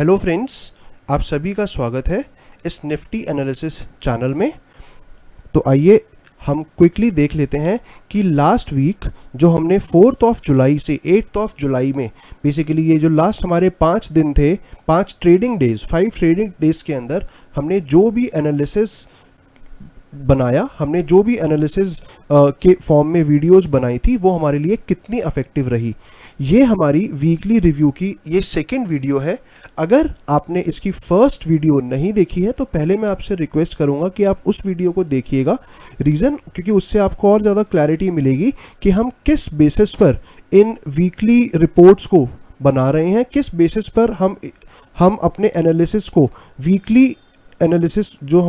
Hello friends, आप सभी का स्वागत है इस निफ्टी एनालिसिस चैनल में। तो आइए हम क्विकली देख लेते हैं कि लास्ट वीक जो हमने 4 जुलाई से 8 जुलाई में बेसिकली ये जो लास्ट हमारे 5 दिन थे, 5 ट्रेडिंग डेज, 5 ट्रेडिंग डेज के अंदर हमने जो भी एनालिसिस बनाया, हमने जो भी एनालिसिस के फॉर्म में वीडियोस बनाई थी वो हमारे लिए कितनी अफेक्टिव रही। ये हमारी वीकली रिव्यू की ये सेकंड वीडियो है। अगर आपने इसकी फर्स्ट वीडियो नहीं देखी है तो पहले मैं आपसे रिक्वेस्ट करूंगा कि आप उस वीडियो को देखिएगा। रीज़न क्योंकि उससे आपको और ज़्यादा क्लैरिटी मिलेगी कि हम किस बेसिस पर इन वीकली रिपोर्ट्स को बना रहे हैं, किस बेसिस पर हम अपने एनालिसिस को वीकली एनालिसिस जो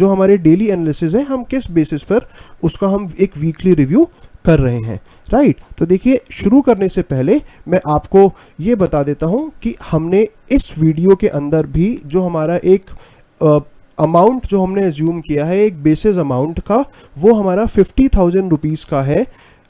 हमारे डेली एनालिसिस है, हम किस बेसिस पर उसका हम एक वीकली रिव्यू कर रहे हैं। राइट, तो देखिए शुरू करने से पहले मैं आपको ये बता देता हूँ कि हमने इस वीडियो के अंदर भी जो हमारा एक अमाउंट जो हमने एज्यूम किया है एक बेसिस अमाउंट का, वो हमारा 50,000 रुपीज़ का है।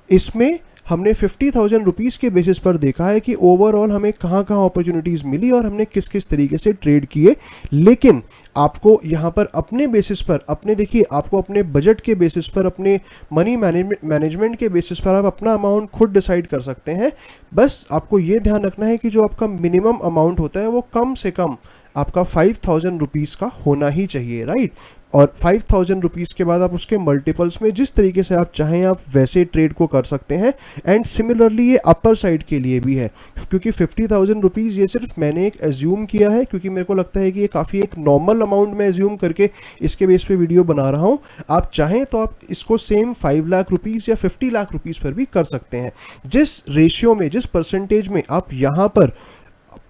इसमें हमने 50,000 रुपीज़ के बेसिस पर देखा है कि ओवरऑल हमें कहाँ कहाँ अपॉर्चुनिटीज़ मिली और हमने किस किस तरीके से ट्रेड किए। लेकिन आपको यहाँ पर अपने बेसिस पर, अपने देखिए आपको अपने बजट के बेसिस पर, अपने मनी मैनेजमेंट के बेसिस पर आप अपना अमाउंट खुद डिसाइड कर सकते हैं। बस आपको ये ध्यान रखना है कि जो आपका मिनिमम अमाउंट होता है वो कम से कम आपका 5,000 रुपीज़ का होना ही चाहिए। राइट, और 5,000 रुपीज़ के बाद आप उसके मल्टीपल्स में जिस तरीके से आप चाहें आप वैसे ट्रेड को कर सकते हैं। एंड सिमिलरली ये अपर साइड के लिए भी है, क्योंकि 50,000 रुपीज़ ये सिर्फ मैंने एक एज्यूम किया है, क्योंकि मेरे को लगता है कि ये काफ़ी एक नॉर्मल अमाउंट में एज्यूम करके इसके बेस पे वीडियो बना रहा हूँ। आप चाहें तो आप इसको सेम 5 लाख रुपीज़ या 50 लाख रुपीज़ पर भी कर सकते हैं। जिस रेशियो में, जिस परसेंटेज में आप यहाँ पर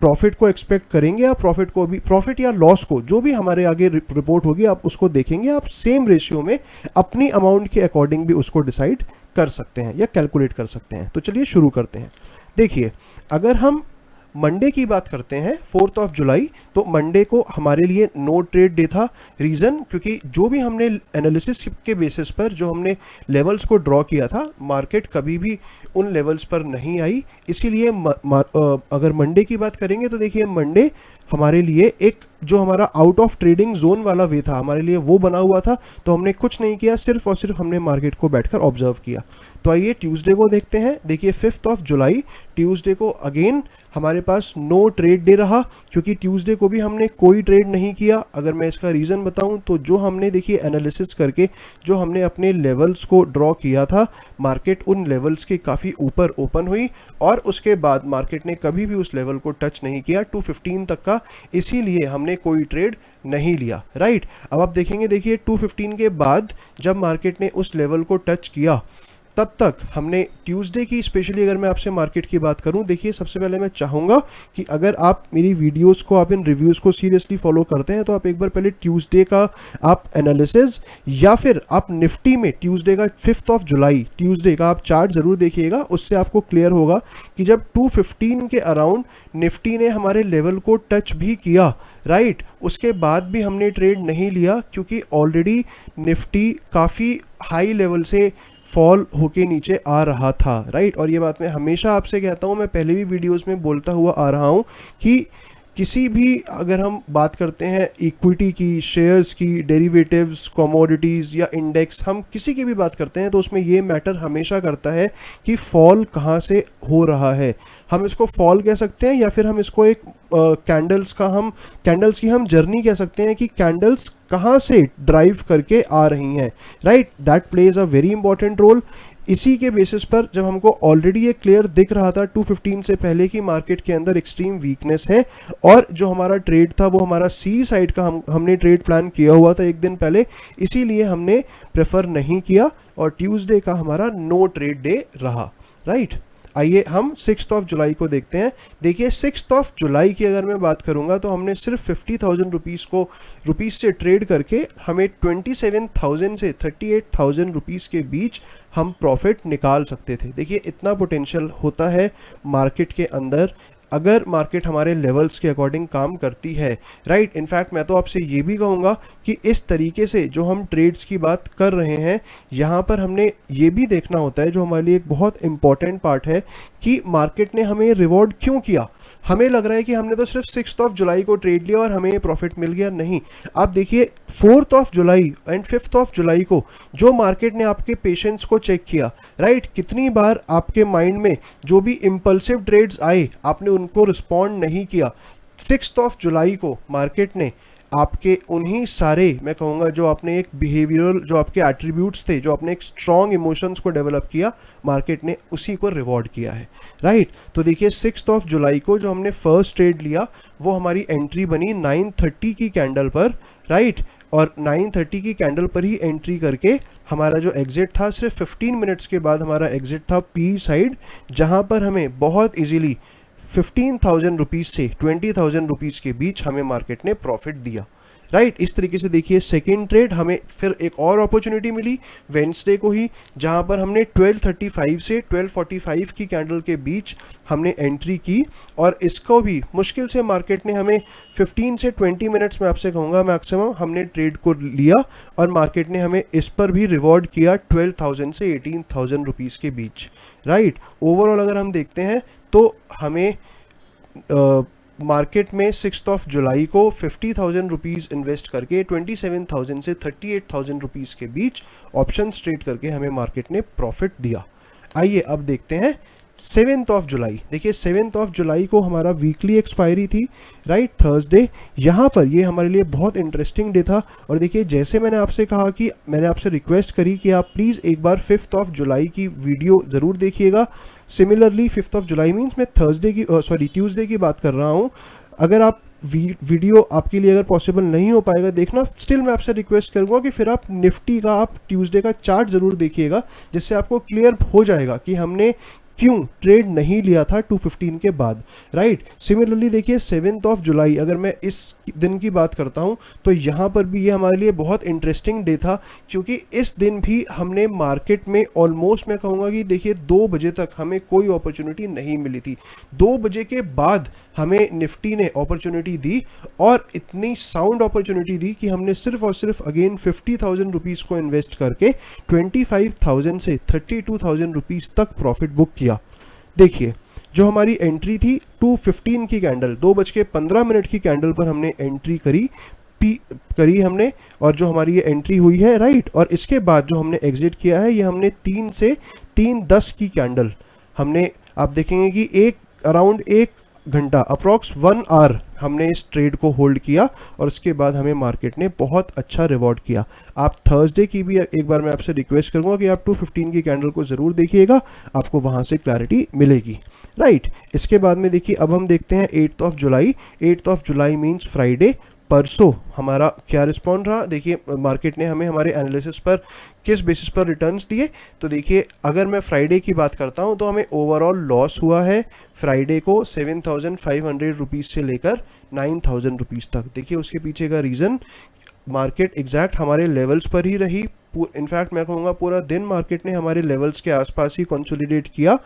प्रॉफिट को एक्सपेक्ट करेंगे, आप प्रॉफिट को भी, प्रॉफिट या लॉस को, जो भी हमारे आगे रिपोर्ट होगी आप उसको देखेंगे, आप सेम रेशियो में अपनी अमाउंट के अकॉर्डिंग भी उसको डिसाइड कर सकते हैं या कैलकुलेट कर सकते हैं। तो चलिए शुरू करते हैं। देखिए, अगर हम मंडे की बात करते हैं 4 जुलाई, तो मंडे को हमारे लिए नो ट्रेड डे था। रीज़न क्योंकि जो भी हमने एनालिसिस के बेसिस पर जो हमने लेवल्स को ड्रॉ किया था, मार्केट कभी भी उन लेवल्स पर नहीं आई। इसीलिए अगर मंडे की बात करेंगे तो देखिए मंडे हमारे लिए एक जो हमारा आउट ऑफ ट्रेडिंग जोन वाला वे था, हमारे लिए वो बना हुआ था। तो हमने कुछ नहीं किया, सिर्फ और सिर्फ हमने मार्केट को बैठकर ऑब्जर्व किया। तो आइए ट्यूसडे को देखते हैं। देखिए 5 जुलाई ट्यूसडे को अगेन हमारे पास नो ट्रेड डे रहा, क्योंकि ट्यूसडे को भी हमने कोई ट्रेड नहीं किया। अगर मैं इसका रीज़न बताऊं तो जो हमने देखिए एनालिसिस करके जो हमने अपने लेवल्स को ड्रॉ किया था, मार्केट उन लेवल्स के काफ़ी ऊपर ओपन हुई और उसके बाद मार्केट ने कभी भी उस लेवल को टच नहीं किया 215 तक का, इसीलिए हमने कोई ट्रेड नहीं लिया। राइट, अब आप देखेंगे, देखिए 215 के बाद जब मार्केट ने उस लेवल को टच किया तब तक हमने ट्यूसडे की, स्पेशली अगर मैं आपसे मार्केट की बात करूं, देखिए सबसे पहले मैं चाहूँगा कि अगर आप मेरी वीडियोस को, आप इन रिव्यूज़ को सीरियसली फॉलो करते हैं तो आप एक बार पहले ट्यूसडे का आप एनालिसिस या फिर आप निफ्टी में ट्यूसडे का 5 जुलाई ट्यूसडे का आप चार्ट ज़रूर देखिएगा। उससे आपको क्लियर होगा कि जब 215 के अराउंड निफ्टी ने हमारे लेवल को टच भी किया, राइट, उसके बाद भी हमने ट्रेड नहीं लिया, क्योंकि ऑलरेडी निफ्टी काफ़ी हाई लेवल से फॉल होके नीचे आ रहा था। राइट, और ये बात मैं हमेशा आपसे कहता हूँ, मैं पहले भी वीडियोस में बोलता हुआ आ रहा हूँ कि किसी भी, अगर हम बात करते हैं इक्विटी की, शेयर्स की, डेरिवेटिव्स, कमोडिटीज़ या इंडेक्स, हम किसी की भी बात करते हैं तो उसमें ये मैटर हमेशा करता है कि फॉल कहाँ से हो रहा है। हम इसको फॉल कह सकते हैं या फिर हम इसको एक कैंडल्स की हम जर्नी कह सकते हैं कि कैंडल्स कहाँ से ड्राइव करके आ रही हैं। Right, that plays a very important role. इसी के बेसिस पर जब हमको ऑलरेडी ये क्लियर दिख रहा था 215 से पहले कि मार्केट के अंदर एक्सट्रीम वीकनेस है, और जो हमारा ट्रेड था वो हमारा सी साइड का हमने ट्रेड प्लान किया हुआ था एक दिन पहले, इसीलिए हमने प्रेफर नहीं किया और ट्यूसडे का हमारा नो ट्रेड डे रहा। राइट, आइए हम 6 जुलाई को देखते हैं। देखिए 6 जुलाई की अगर मैं बात करूंगा तो हमने सिर्फ 50,000 रुपीज़ से ट्रेड करके हमें 27,000 से 38,000 रुपीज़ के बीच हम प्रॉफिट निकाल सकते थे। देखिए इतना पोटेंशियल होता है मार्केट के अंदर अगर मार्केट हमारे लेवल्स के अकॉर्डिंग काम करती है, राइट। इनफैक्ट मैं तो आपसे ये भी कहूँगा कि इस तरीके से जो हम ट्रेड्स की बात कर रहे हैं, यहाँ पर हमने ये भी देखना होता है, जो हमारे लिए एक बहुत इंपॉर्टेंट पार्ट है, कि मार्केट ने हमें रिवॉर्ड क्यों किया। हमें लग रहा है कि हमने तो सिर्फ 6 जुलाई को ट्रेड लिया और हमें प्रॉफिट मिल गया, नहीं। आप देखिए 4 जुलाई एंड 5 जुलाई को जो मार्केट ने आपके पेशेंस को चेक किया, राइट। कितनी बार आपके माइंड में जो भी इम्पल्सिव ट्रेड्स आए, आपने उनको रिस्पॉन्ड नहीं किया। 6 जुलाई को मार्केट ने आपके उन्हीं सारे, मैं कहूँगा, जो आपने एक बिहेवियरल, जो आपके एट्रीब्यूट्स थे, जो आपने एक स्ट्रॉन्ग इमोशंस को डेवलप किया, मार्केट ने उसी को रिवॉर्ड किया है, राइट। तो देखिए 6 जुलाई को जो हमने फर्स्ट ट्रेड लिया, वो हमारी एंट्री बनी 9:30 की कैंडल पर, राइट। और 9:30 की कैंडल पर ही एंट्री करके हमारा जो एग्जिट था, सिर्फ 15 मिनट्स के बाद हमारा एग्जिट था पी साइड, जहाँ पर हमें बहुत ईजीली 15,000 रुपीज़ से 20,000 रुपीज़ के बीच हमें मार्केट ने प्रॉफिट दिया, राइट। इस तरीके से देखिए सेकेंड ट्रेड हमें फिर एक और अपॉर्चुनिटी मिली वेंसडे को ही, जहां पर हमने 12:35 से 12:45 की कैंडल के बीच हमने एंट्री की, और इसको भी मुश्किल से मार्केट ने हमें 15 से 20 मिनट्स में, आपसे कहूँगा मैक्सिमम, हमने ट्रेड को लिया, और मार्केट ने हमें इस पर भी रिवॉर्ड किया 12,000 से 18,000 रुपीज़ के बीच, राइट। ओवरऑल अगर हम देखते हैं तो हमें मार्केट में 6 जुलाई को 50,000 रुपीज़ इन्वेस्ट करके 27,000 से 38,000 रुपीज़ के बीच ऑप्शन ट्रेड करके हमें मार्केट ने प्रॉफिट दिया। आइए अब देखते हैं 7 जुलाई। देखिए 7 जुलाई को हमारा वीकली एक्सपायरी थी, राइट, थर्सडे। यहाँ पर ये हमारे लिए बहुत इंटरेस्टिंग डे था। और देखिए जैसे मैंने आपसे कहा कि मैंने आपसे रिक्वेस्ट करी कि आप प्लीज़ एक बार 5 जुलाई की वीडियो ज़रूर देखिएगा। सिमिलरली 5 जुलाई मीन्स मैं ट्यूसडे की बात कर रहा हूँ। अगर आप वीडियो आपके लिए अगर पॉसिबल नहीं हो पाएगा देखना, स्टिल मैं आपसे रिक्वेस्ट करूँगा कि फिर आप निफ्टी का, आप ट्यूसडे का चार्ट ज़रूर देखिएगा, जिससे आपको क्लियर हो जाएगा कि हमने क्यों ट्रेड नहीं लिया था 215 के बाद, राइट। सिमिलरली देखिए 7 जुलाई, अगर मैं इस दिन की बात करता हूं तो यहाँ पर भी ये हमारे लिए बहुत इंटरेस्टिंग डे था, क्योंकि इस दिन भी हमने मार्केट में ऑलमोस्ट, मैं कहूँगा कि देखिए 2 बजे तक हमें कोई अपॉर्चुनिटी नहीं मिली थी। 2 बजे के बाद हमें निफ्टी ने अपॉर्चुनिटी दी, और इतनी साउंड अपॉर्चुनिटी दी कि हमने सिर्फ और सिर्फ अगेन 50,000 रुपीज़ को इन्वेस्ट करके 25,000 से 32,000 रुपीज़ तक प्रॉफिट बुक किया। देखिए जो हमारी एंट्री थी 2:15 की कैंडल, 2:15 की कैंडल पर हमने एंट्री करी हमने, और जो हमारी ये एंट्री हुई है, राइट। और इसके बाद जो हमने एग्जिट किया है, ये हमने 3 से 3:10 की कैंडल हमने, आप देखेंगे कि अराउंड 1 घंटा, अप्रॉक्स 1 आवर हमने इस ट्रेड को होल्ड किया, और उसके बाद हमें मार्केट ने बहुत अच्छा रिवॉर्ड किया। आप थर्सडे की भी एक बार मैं आपसे रिक्वेस्ट करूंगा कि आप 2:15 की कैंडल को ज़रूर देखिएगा, आपको वहां से क्लैरिटी मिलेगी, राइट। इसके बाद में देखिए अब हम देखते हैं 8 जुलाई। 8 जुलाई मीन्स फ्राइडे, परसों हमारा क्या रिस्पॉन्ड रहा। देखिए मार्केट ने हमें हमारे एनालिसिस पर किस बेसिस पर रिटर्न्स दिए। तो देखिए अगर मैं फ्राइडे की बात करता हूं तो हमें ओवरऑल लॉस हुआ है फ्राइडे को 7,500 रुपीज़ से लेकर 9,000 रुपीज़ तक। देखिए उसके पीछे का रीज़न, मार्केट एग्जैक्ट हमारे लेवल्स पर ही रही। इनफैक्ट मैं कहूँगा पूरा दिन मार्केट ने हमारे लेवल्स के आसपास ही कंसोलिडेट किया।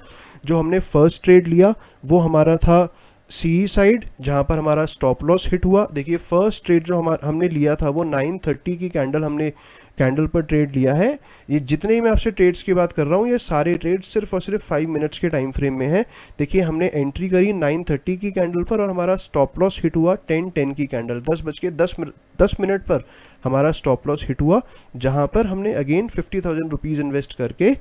जो हमने फर्स्ट ट्रेड लिया वो हमारा था सी साइड, जहाँ पर हमारा स्टॉप लॉस हिट हुआ। देखिए फर्स्ट ट्रेड जो हमने लिया था वो 9:30 की कैंडल पर ट्रेड लिया है। ये जितने ही मैं आपसे ट्रेड्स की बात कर रहा हूँ, ये सारे ट्रेड्स सिर्फ और सिर्फ 5 मिनट्स के टाइम फ्रेम में है। देखिए हमने एंट्री करी 9:30 की कैंडल पर, और हमारा स्टॉप लॉस हिट हुआ 10:10 की कैंडल, 10 मिनट पर हमारा स्टॉप लॉस हिट हुआ, जहाँ पर हमने अगेन 50,000 रुपीज़ इन्वेस्ट करके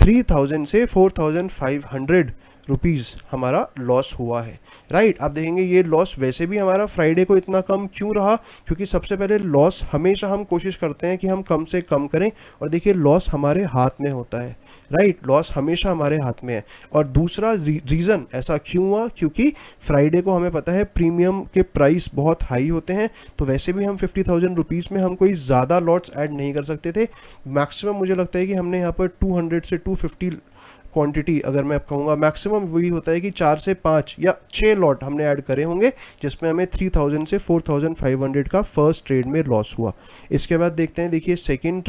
3,000 से 4,500 रुपीज़ हमारा लॉस हुआ है, राइट। आप देखेंगे ये लॉस वैसे भी हमारा फ्राइडे को इतना कम क्यों रहा, क्योंकि सबसे पहले लॉस हमेशा हम कोशिश करते हैं कि हम कम से कम करें, और देखिए लॉस हमारे हाथ में होता है, राइट। लॉस हमेशा हमारे हाथ में है। और दूसरा रीज़न ऐसा क्यों हुआ, क्योंकि फ्राइडे को हमें पता है प्रीमियम के प्राइस बहुत हाई होते हैं, तो वैसे भी हम 50,000 रुपीज़ में हम कोई ज़्यादा लॉट्स ऐड नहीं कर सकते थे। मैक्सिमम मुझे लगता है कि हमने यहाँ पर 200 से 250 क्वांटिटी अगर मैं कहूँगा मैक्सिमम वही होता है कि 4 से 5 या 6 लॉट हमने ऐड करे होंगे, जिसमें हमें 3000 से 4500 का फर्स्ट ट्रेड में लॉस हुआ। इसके बाद देखते हैं, देखिए सेकंड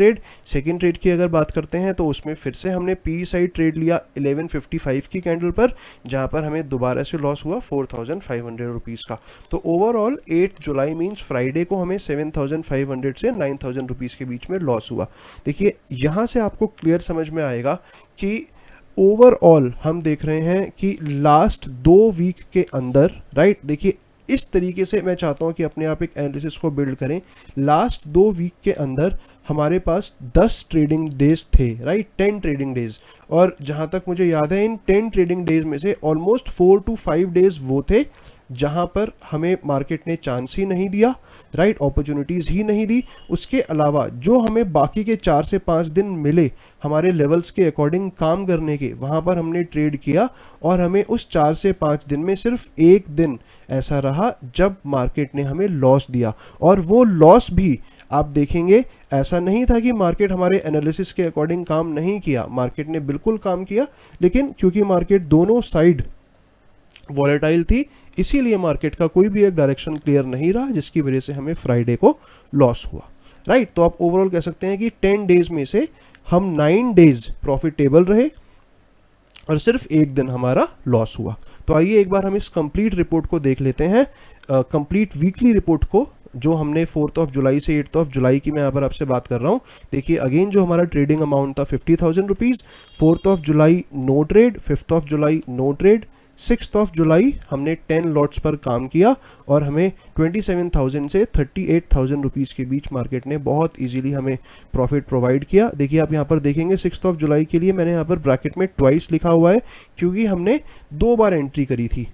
ट्रेड की अगर बात करते हैं तो उसमें फिर से हमने पी साइड ट्रेड लिया 1155 की कैंडल पर, जहाँ पर हमें दोबारा से लॉस हुआ 4500 रुपीज़ का। तो ओवरऑल 8 जुलाई मीन्स फ्राइडे को हमें 7500 से 9000 रुपीज़ के बीच में लॉस हुआ। देखिए यहाँ से आपको क्लियर समझ में आएगा कि ओवरऑल हम देख रहे हैं कि लास्ट 2 वीक के अंदर, राइट, देखिए इस तरीके से मैं चाहता हूं कि अपने आप एक एनालिसिस को बिल्ड करें। लास्ट 2 वीक के अंदर हमारे पास 10 ट्रेडिंग डेज थे, राइट, 10 ट्रेडिंग डेज, और जहां तक मुझे याद है इन 10 ट्रेडिंग डेज में से ऑलमोस्ट 4 to 5 डेज वो थे जहां पर हमें मार्केट ने चांस ही नहीं दिया, राइट, अपॉर्चुनिटीज़ ही नहीं दी। उसके अलावा जो हमें बाकी के 4 से 5 दिन मिले हमारे लेवल्स के अकॉर्डिंग काम करने के, वहां पर हमने ट्रेड किया, और हमें उस 4 से 5 दिन में सिर्फ एक दिन ऐसा रहा जब मार्केट ने हमें लॉस दिया। और वो लॉस भी आप देखेंगे ऐसा नहीं था कि मार्केट हमारे एनालिसिस के अकॉर्डिंग काम नहीं किया, मार्केट ने बिल्कुल काम किया, लेकिन क्योंकि मार्केट दोनों साइड वॉलेटाइल थी, इसीलिए मार्केट का कोई भी एक डायरेक्शन क्लियर नहीं रहा, जिसकी वजह से हमें फ्राइडे को लॉस हुआ, राइट। तो आप ओवरऑल कह सकते हैं कि 10 डेज में से हम 9 डेज प्रॉफिटेबल रहे और सिर्फ एक दिन हमारा लॉस हुआ। तो आइए एक बार हम इस कंप्लीट रिपोर्ट को देख लेते हैं, कंप्लीट वीकली रिपोर्ट को, जो हमने 4 जुलाई से 8 जुलाई की मैं यहाँ पर आपसे बात कर रहा हूँ। देखिए अगेन जो हमारा ट्रेडिंग अमाउंट था 50,000 रुपीज़, 4 जुलाई नो ट्रेड, 5 जुलाई नो ट्रेड, 6 जुलाई हमने 10 लॉट्स पर काम किया और हमें 27,000 से 38,000 रुपीज़ के बीच मार्केट ने बहुत इजीली हमें प्रॉफिट प्रोवाइड किया। देखिए आप यहाँ पर देखेंगे 6 जुलाई के लिए मैंने यहाँ पर ब्रैकेट में ट्वाइस लिखा हुआ है, क्योंकि हमने 2 बार एंट्री करी थी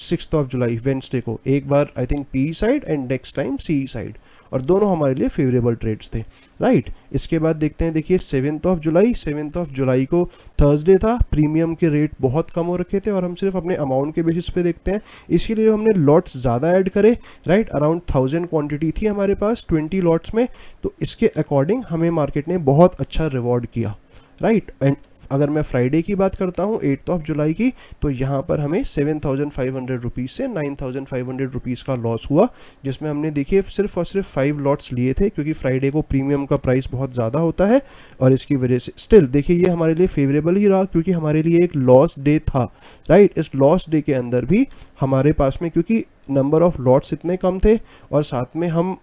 6 जुलाई वेंसडे को, एक बार I think P side and next time C side, और दोनों हमारे लिए फेवरेबल ट्रेड्स थे, राइट। इसके बाद देखते हैं, देखिए 7 जुलाई को थर्सडे था, प्रीमियम के रेट बहुत कम हो रखे थे और हम सिर्फ अपने अमाउंट के बेसिस पे देखते हैं, इसीलिए हमने लॉट्स ज़्यादा ऐड करे, राइट। अराउंड 1000 क्वांटिटी थी हमारे पास 20 लॉट्स में, तो इसके अकॉर्डिंग हमें मार्केट ने बहुत अच्छा रिवॉर्ड किया, राइट। एंड अगर मैं फ्राइडे की बात करता हूँ 8 जुलाई की, तो यहाँ पर हमें 7,500 रुपीज़ से 9,500 रुपीज़ का लॉस हुआ, जिसमें हमने देखिए सिर्फ और सिर्फ 5 लॉट्स लिए थे, क्योंकि फ्राइडे को प्रीमियम का प्राइस बहुत ज़्यादा होता है और इसकी वजह से स्टिल देखिए ये हमारे लिए फेवरेबल ही रहा, क्योंकि हमारे लिए एक लॉस डे था, राइट। इस लॉस डे के अंदर भी हमारे पास में, क्योंकि नंबर ऑफ लॉट्स इतने कम थे और साथ में हम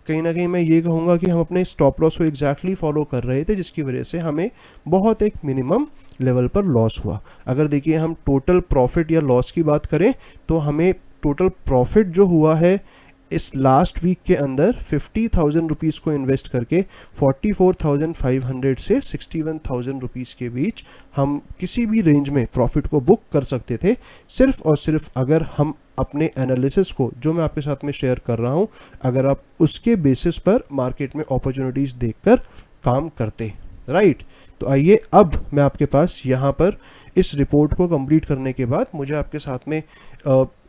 कहीं ना कहीं मैं ये कहूँगा कि हम अपने स्टॉप लॉस को एग्जैक्टली फॉलो कर रहे थे, जिसकी वजह से हमें बहुत एक मिनिमम लेवल पर लॉस हुआ। अगर देखिए हम टोटल प्रॉफिट या लॉस की बात करें तो हमें टोटल प्रॉफिट जो हुआ है इस लास्ट वीक के अंदर 50,000 रुपीज़ को इन्वेस्ट करके 44,500 से 61,000 रुपीज़ के बीच हम किसी भी रेंज में प्रॉफिट को बुक कर सकते थे, सिर्फ और सिर्फ अगर हम अपने एनालिसिस को, जो मैं आपके साथ में शेयर कर रहा हूं, अगर आप उसके बेसिस पर मार्केट में अपॉर्चुनिटीज़ देखकर काम करते, राइट। तो आइए अब मैं आपके पास यहाँ पर इस रिपोर्ट को कंप्लीट करने के बाद मुझे आपके साथ में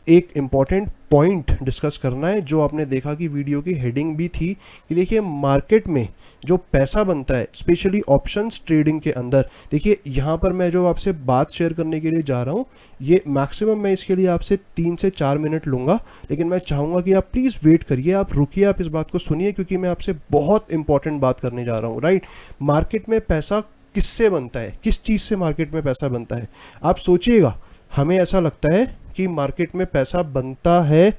एक इम्पॉर्टेंट पॉइंट डिस्कस करना है, जो आपने देखा कि वीडियो की हेडिंग भी थी कि देखिए मार्केट में जो पैसा बनता है स्पेशली ऑप्शंस ट्रेडिंग के अंदर, देखिए यहाँ पर मैं जो आपसे बात शेयर करने के लिए जा रहा हूँ, ये मैक्सिमम मैं इसके लिए आपसे 3 से 4 मिनट लूँगा, लेकिन मैं चाहूँगा कि आप प्लीज़ वेट करिए, आप रुकिए, आप इस बात को सुनिए, क्योंकि मैं आपसे बहुत इंपॉर्टेंट बात करने जा रहा हूँ, राइट। मार्केट में पैसा किससे बनता है, किस चीज़ से मार्केट में पैसा बनता है? आप सोचिएगा, हमें ऐसा लगता है कि मार्केट में पैसा बनता है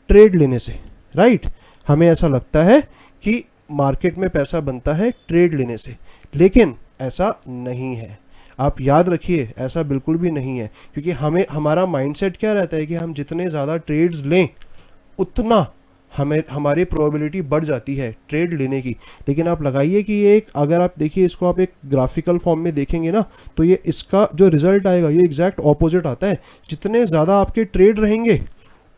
ट्रेड लेने से, राइट। हमें ऐसा लगता है कि मार्केट में पैसा बनता है ट्रेड लेने से, लेकिन ऐसा नहीं है। आप याद रखिए, ऐसा बिल्कुल भी नहीं है, क्योंकि हमें हमारा माइंडसेट क्या रहता है कि हम जितने ज़्यादा ट्रेड्स लें उतना हमें हमारी प्रोबेबिलिटी बढ़ जाती है ट्रेड लेने की। लेकिन आप लगाइए कि ये एक, अगर आप देखिए इसको आप एक ग्राफिकल फॉर्म में देखेंगे ना, तो ये इसका जो रिजल्ट आएगा ये एग्जैक्ट ऑपोजिट आता है। जितने ज़्यादा आपके ट्रेड रहेंगे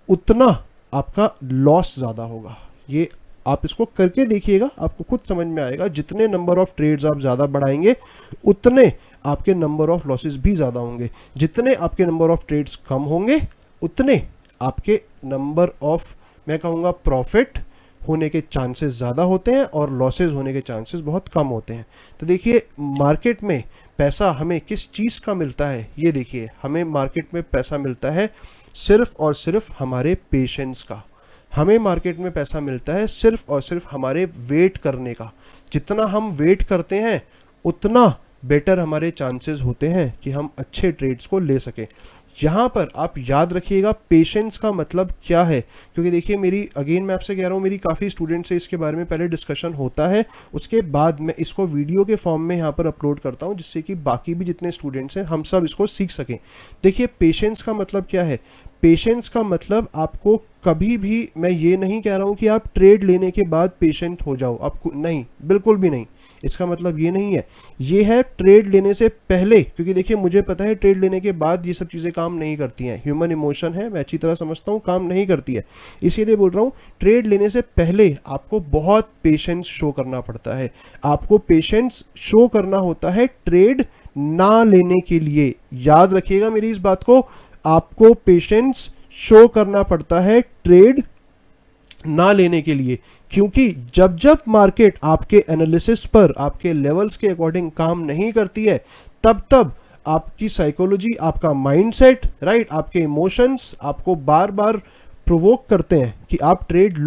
उतना आपका लॉस ज़्यादा होगा। ये आप इसको करके देखिएगा, आपको खुद समझ में आएगा। जितने नंबर ऑफ ट्रेड्स आप ज़्यादा बढ़ाएंगे उतने आपके नंबर ऑफ लॉसेस भी ज़्यादा होंगे। जितने आपके नंबर ऑफ ट्रेड्स कम होंगे उतने आपके नंबर ऑफ, मैं कहूँगा, प्रॉफिट होने के चांसेस ज़्यादा होते हैं और लॉसेस होने के चांसेस बहुत कम होते हैं। तो देखिए मार्केट में पैसा हमें किस चीज़ का मिलता है, ये देखिए हमें मार्केट में पैसा मिलता है सिर्फ और सिर्फ हमारे पेशेंस का। हमें मार्केट में पैसा मिलता है सिर्फ और सिर्फ हमारे वेट करने का। जितना हम वेट करते हैं उतना बेटर हमारे चांसेस होते हैं कि हम अच्छे ट्रेड्स को ले सकें। यहाँ पर आप याद रखिएगा पेशेंस का मतलब क्या है, क्योंकि देखिए मेरी अगेन मैं आपसे कह रहा हूँ मेरी काफ़ी स्टूडेंट से इसके बारे में पहले डिस्कशन होता है, उसके बाद मैं इसको वीडियो के फॉर्म में यहाँ पर अपलोड करता हूँ जिससे कि बाकी भी जितने स्टूडेंट्स हैं हम सब इसको सीख सकें। देखिए पेशेंस का मतलब क्या है, पेशेंस का मतलब आपको कभी भी, मैं ये नहीं कह रहा हूँ कि आप ट्रेड लेने के बाद पेशेंट हो जाओ, आपको नहीं, बिल्कुल भी नहीं, इसका मतलब ये नहीं है। ये है ट्रेड लेने से पहले, क्योंकि देखिए मुझे पता है ट्रेड लेने के बाद ये सब चीज़ें काम नहीं करती हैं, ह्यूमन इमोशन है, मैं अच्छी तरह समझता हूँ, काम नहीं करती है। इसीलिए बोल रहा हूँ ट्रेड लेने से पहले आपको बहुत पेशेंस शो करना पड़ता है। आपको पेशेंस शो करना होता है ट्रेड ना लेने के लिए। याद रखिएगा मेरी इस बात को, आपको पेशेंस शो करना पड़ता है ट्रेड ना लेने के लिए, क्योंकि जब जब मार्केट आपके एनालिसिस पर आपके लेवल्स के अकॉर्डिंग काम नहीं करती है तब तब आपकी साइकोलॉजी, आपका माइंडसेट, राइट, आपके इमोशंस आपको बार बार प्रोवोक करते हैं कि आप ट्रेड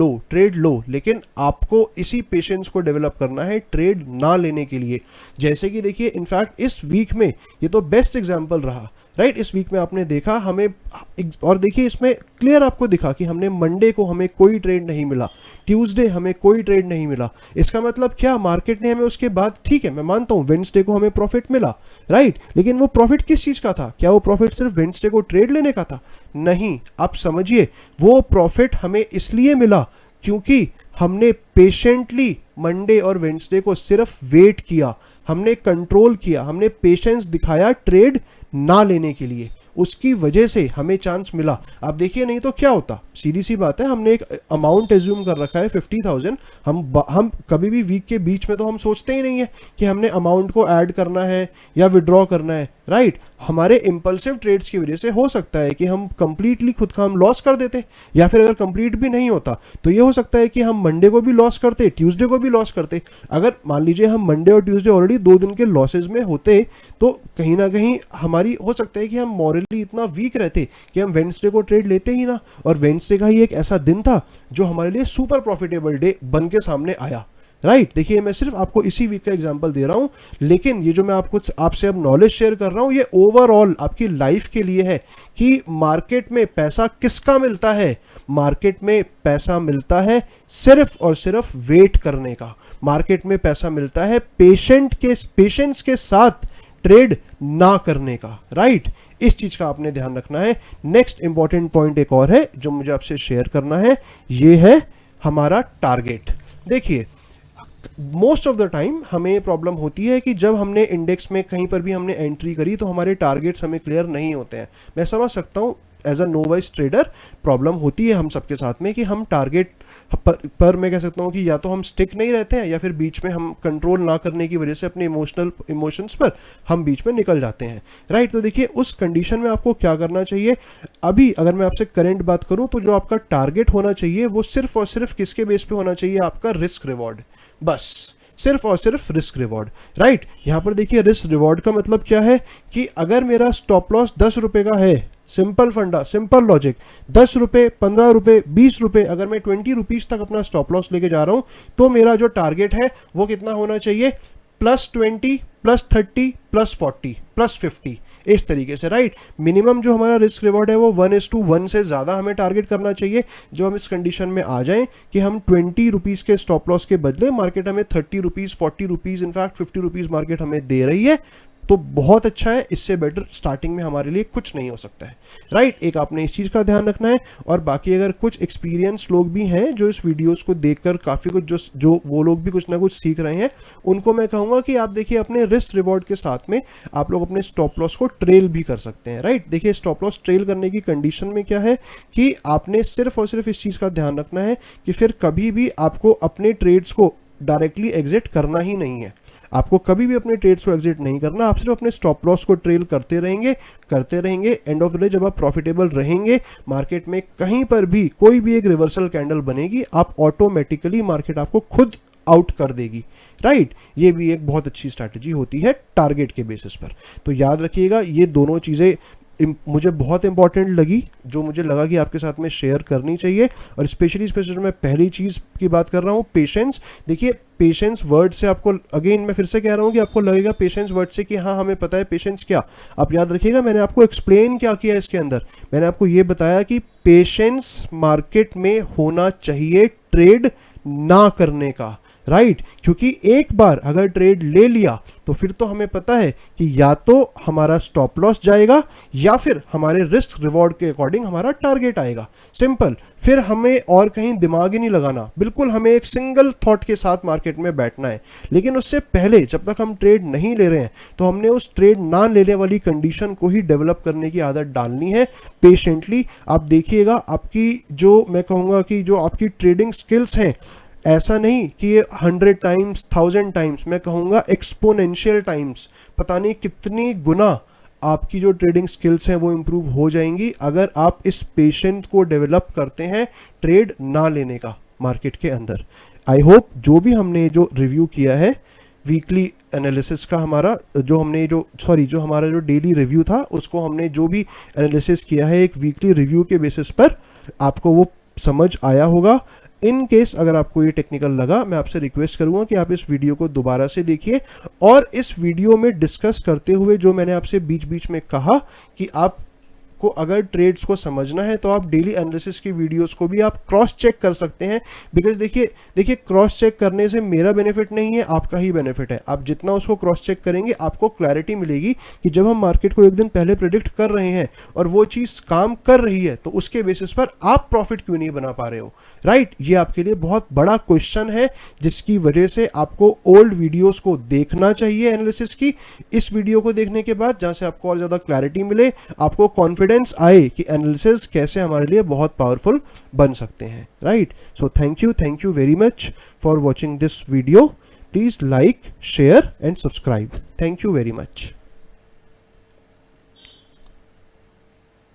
लो, लेकिन आपको इसी पेशेंस को डेवलप करना है ट्रेड ना लेने के लिए। जैसे कि देखिए इनफैक्ट इस वीक में ये तो बेस्ट एग्जांपल रहा, राइट। इस वीक में आपने देखा हमें, और देखिए इसमें क्लियर आपको दिखा कि हमने मंडे को हमें कोई ट्रेड नहीं मिला, ट्यूसडे हमें कोई ट्रेड नहीं मिला। इसका मतलब क्या, मार्केट ने हमें उसके बाद, ठीक है मैं मानता हूँ वेडनेसडे को हमें प्रॉफिट मिला, राइट, लेकिन वो प्रॉफिट किस चीज़ का था? क्या वो प्रॉफिट सिर्फ वेडनेसडे को ट्रेड लेने का था? नहीं, आप समझिए वो प्रॉफिट हमें इसलिए मिला क्योंकि हमने पेशेंटली मंडे और वेडनेसडे को सिर्फ वेट किया, हमने कंट्रोल किया, हमने पेशेंस दिखाया ट्रेड ना लेने के लिए, उसकी वजह से हमें चांस मिला। आप देखिए नहीं तो क्या होता, सीधी सी बात है, हमने एक अमाउंट एज्यूम कर रखा है 50,000, हम कभी भी वीक के बीच में तो हम सोचते ही नहीं है कि हमने अमाउंट को ऐड करना है या विड्रॉ करना है, राइट। हमारे इम्पल्सिव ट्रेड्स की वजह से हो सकता है कि हम कंप्लीटली खुद का हम लॉस कर देते, या फिर अगर कंप्लीट भी नहीं होता तो ये हो सकता है कि हम मंडे को भी लॉस करते, ट्यूसडे को भी लॉस करते। अगर मान लीजिए हम मंडे और ट्यूसडे ऑलरेडी 2 दिन के लॉसेज में होते तो कहीं ना कहीं हमारी हो सकता है कि हम मॉरली इतना वीक रहते कि हम वेडनेसडे को ट्रेड लेते ही ना, और वेडनेसडे का ही एक ऐसा दिन था जो हमारे लिए सुपर प्रॉफिटेबल डे बन के सामने आया, राइट। देखिए मैं सिर्फ आपको इसी वीक का एग्जांपल दे रहा हूं, लेकिन ये जो मैं आपको आपसे अब नॉलेज शेयर कर रहा हूं ये ओवरऑल आपकी लाइफ के लिए है कि मार्केट में पैसा किसका मिलता है। मार्केट में पैसा मिलता है सिर्फ और सिर्फ वेट करने का, मार्केट में पैसा मिलता है पेशेंस के साथ ट्रेड ना करने का, राइट। इस चीज का आपने ध्यान रखना है। नेक्स्ट इंपॉर्टेंट पॉइंट एक और है जो मुझे आपसे शेयर करना है, ये है हमारा टारगेट। देखिए मोस्ट ऑफ द टाइम हमें प्रॉब्लम होती है कि जब हमने इंडेक्स में कहीं पर भी हमने एंट्री करी तो हमारे टारगेट्स हमें क्लियर नहीं होते हैं। मैं समझ सकता हूँ as a novice trader problem होती है हम सबके साथ में कि हम टारगेट पर मैं कह सकता हूँ कि या तो हम स्टिक नहीं रहते हैं या फिर बीच में हम कंट्रोल ना करने की वजह से अपने इमोशंस पर हम बीच में निकल जाते हैं, राइट। तो देखिए उस कंडीशन में आपको क्या करना चाहिए, अभी अगर मैं आपसे करंट बात करूँ तो जो आपका टारगेट होना चाहिए वो सिर्फ और सिर्फ किसके बेस पे होना चाहिए, आपका रिस्क रिवॉर्ड, बस सिर्फ और सिर्फ रिस्क रिवॉर्ड, राइट। यहाँ पर देखिए रिस्क रिवॉर्ड का मतलब क्या है कि अगर मेरा स्टॉप लॉस 10 रुपए का है, सिंपल फंडा, सिंपल लॉजिक, 10 रुपये, 15 रुपये, 20 रुपये, अगर मैं 20 रुपीज़ तक अपना स्टॉप लॉस लेके जा रहा हूँ तो मेरा जो टारगेट है वो कितना होना चाहिए, +20, +30, +40, +50, इस तरीके से, राइट। मिनिमम जो हमारा रिस्क रिवॉर्ड है वो 1:1 से ज़्यादा हमें टारगेट करना चाहिए। जब हम इस कंडीशन में आ जाएं कि हम 20 रुपीज़ के स्टॉप लॉस के बदले मार्केट हमें 30 rupees, 40 rupees, in fact 50 rupees market हमें दे रही है तो बहुत अच्छा है, इससे बेटर स्टार्टिंग में हमारे लिए कुछ नहीं हो सकता है, राइट। एक आपने इस चीज़ का ध्यान रखना है। और बाकी अगर कुछ एक्सपीरियंस लोग भी हैं जो इस वीडियोस को देखकर काफ़ी कुछ जो वो लोग भी कुछ ना कुछ सीख रहे हैं, उनको मैं कहूँगा कि आप देखिए अपने रिस्क रिवॉर्ड के साथ में आप लोग अपने स्टॉप लॉस को ट्रेल भी कर सकते हैं, राइट। देखिए स्टॉप लॉस ट्रेल करने की कंडीशन में क्या है कि आपने सिर्फ और सिर्फ इस चीज़ का ध्यान रखना है कि फिर कभी भी आपको अपने ट्रेड्स को डायरेक्टली एग्जिट करना ही नहीं है। आपको कभी भी अपने ट्रेड्स को एग्जिट नहीं करना, आप सिर्फ अपने स्टॉप लॉस को ट्रेल करते रहेंगे। एंड ऑफ द डे जब आप प्रॉफिटेबल रहेंगे, मार्केट में कहीं पर भी कोई भी एक रिवर्सल कैंडल बनेगी, आप ऑटोमेटिकली मार्केट आपको खुद आउट कर देगी, राइट। ये भी एक बहुत अच्छी स्ट्रैटेजी होती है टारगेट के बेसिस पर। तो याद रखिएगा, ये दोनों चीज़ें मुझे बहुत इंपॉर्टेंट लगी, जो मुझे लगा कि आपके साथ में शेयर करनी चाहिए। और स्पेशली मैं पहली चीज़ की बात कर रहा हूँ, पेशेंस। देखिए, पेशेंस वर्ड से आपको, अगेन मैं फिर से कह रहा हूँ कि आपको लगेगा पेशेंस वर्ड से कि हाँ हमें पता है पेशेंस क्या। आप याद रखिएगा, मैंने आपको एक्सप्लेन क्या किया इसके अंदर। मैंने आपको ये बताया कि पेशेंस मार्केट में होना चाहिए ट्रेड ना करने का, राइट। क्योंकि एक बार अगर ट्रेड ले लिया तो फिर तो हमें पता है कि या तो हमारा स्टॉप लॉस जाएगा या फिर हमारे रिस्क रिवॉर्ड के अकॉर्डिंग हमारा टारगेट आएगा। सिंपल। फिर हमें और कहीं दिमाग ही नहीं लगाना, बिल्कुल हमें एक सिंगल थॉट के साथ मार्केट में बैठना है। लेकिन उससे पहले जब तक हम ट्रेड नहीं ले रहे हैं तो हमने उस ट्रेड ना लेने वाली कंडीशन को ही डेवलप करने की आदत डालनी है पेशेंटली। आप देखिएगा, आपकी जो मैं कहूँगा कि जो आपकी ट्रेडिंग स्किल्स हैं, ऐसा नहीं कि ये 100 टाइम्स 1000 टाइम्स, मैं कहूँगा एक्सपोनेंशियल टाइम्स, पता नहीं कितनी गुना आपकी जो ट्रेडिंग स्किल्स हैं वो इम्प्रूव हो जाएंगी अगर आप इस पेशेंस को डेवलप करते हैं ट्रेड ना लेने का मार्केट के अंदर। आई होप जो भी हमने जो रिव्यू किया है वीकली एनालिसिस का, हमारा जो हमने जो हमारा जो डेली रिव्यू था, उसको हमने जो भी एनालिसिस किया है एक वीकली रिव्यू के बेसिस पर, आपको वो समझ आया होगा। इन केस अगर आपको ये टेक्निकल लगा, मैं आपसे रिक्वेस्ट करूंगा कि आप इस वीडियो को दोबारा से देखिए और इस वीडियो में डिस्कस करते हुए जो मैंने आपसे बीच बीच में कहा कि आप को अगर ट्रेड्स को समझना है तो आप डेली एनालिसिस की वीडियोस को भी आप क्रॉस चेक कर सकते हैं। बिकॉज देखिए क्रॉस चेक करने से मेरा बेनिफिट नहीं है, आपका ही बेनिफिट है। आप जितना उसको क्रॉस चेक करेंगे आपको क्लैरिटी मिलेगी कि जब हम मार्केट को एक दिन पहले प्रेडिक्ट कर रहे हैं और वो चीज़ काम कर रही है तो उसके बेसिस पर आप प्रॉफिट क्यों नहीं बना पा रहे हो, राइट। ये आपके लिए बहुत बड़ा क्वेश्चन है जिसकी वजह से आपको ओल्ड वीडियोस को देखना चाहिए एनालिसिस की। इस वीडियो को देखने के बाद जहाँ से आपको और ज़्यादा क्लैरिटी मिले, आपको कॉन्फिडेंस आए कि एनालिसिस कैसे हमारे लिए बहुत पावरफुल बन सकते हैं, right. So thank you very much for watching this video. Please like, share and subscribe. Thank you very much.